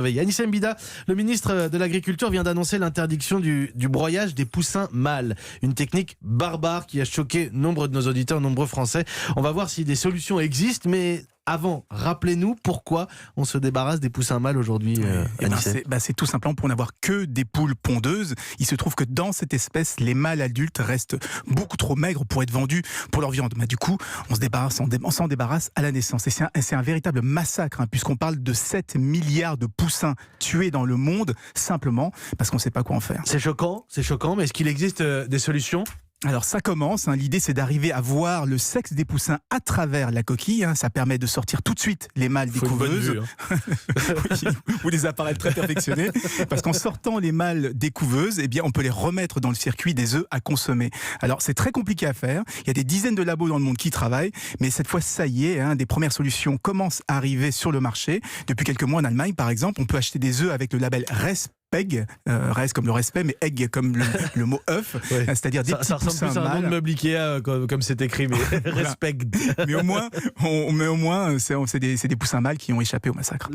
Anissa Mbida, le ministre de l'Agriculture vient d'annoncer l'interdiction du broyage des poussins mâles. Une technique barbare qui a choqué nombre de nos auditeurs, nombreux Français. On va voir si des solutions existent, mais avant, rappelez-nous pourquoi on se débarrasse des poussins mâles aujourd'hui, Anissa. C'est tout simplement pour n'avoir que des poules pondeuses. Il se trouve que dans cette espèce, les mâles adultes restent beaucoup trop maigres pour être vendus pour leur viande. Du coup, on s'en débarrasse à la naissance. Et c'est un véritable massacre, puisqu'on parle de 7 milliards de poussins tués dans le monde, simplement parce qu'on ne sait pas quoi en faire. C'est choquant, mais est-ce qu'il existe des solutions ? Alors ça commence, l'idée c'est d'arriver à voir le sexe des poussins à travers la coquille, ça permet de sortir tout de suite les mâles des couveuses. Oui, ou des appareils très perfectionnés, parce qu'en sortant les mâles des couveuses, on peut les remettre dans le circuit des œufs à consommer. Alors c'est très compliqué à faire, il y a des dizaines de labos dans le monde qui travaillent, mais cette fois ça y est, des premières solutions commencent à arriver sur le marché. Depuis quelques mois en Allemagne par exemple, on peut acheter des œufs avec le label RESPEG, res comme le respect, mais egg comme le mot œuf, ouais. C'est-à-dire des petits poussins mâles. Ça ressemble plus à un nom de meuble Ikea comme c'est écrit, mais voilà. Respect. Mais au moins, c'est des poussins mâles qui ont échappé au massacre.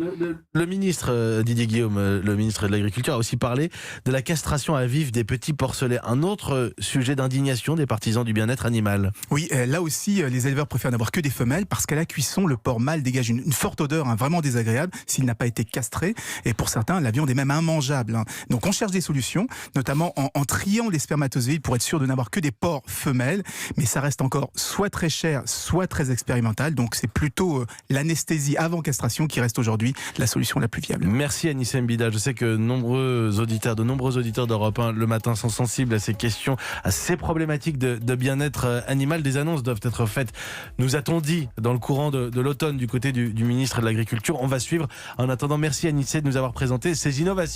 Le ministre Didier Guillaume, le ministre de l'Agriculture, a aussi parlé de la castration à vif des petits porcelets. Un autre sujet d'indignation des partisans du bien-être animal. Oui, là aussi, les éleveurs préfèrent n'avoir que des femelles parce qu'à la cuisson, le porc mâle dégage une forte odeur, vraiment désagréable s'il n'a pas été castré. Et pour certains, la viande est même immangeable. Donc on cherche des solutions, notamment en triant les spermatozoïdes pour être sûr de n'avoir que des porcs femelles, mais ça reste encore soit très cher, soit très expérimental, donc c'est plutôt l'anesthésie avant castration qui reste aujourd'hui la solution la plus viable. Merci Anissa Mbida, je sais que de nombreux auditeurs d'Europe 1 le matin sont sensibles à ces questions, à ces problématiques de bien-être animal. Des annonces doivent être faites, nous a-t-on dit, dans le courant de l'automne du côté du ministre de l'Agriculture. On va suivre. En attendant, merci Anissa de nous avoir présenté ces innovations.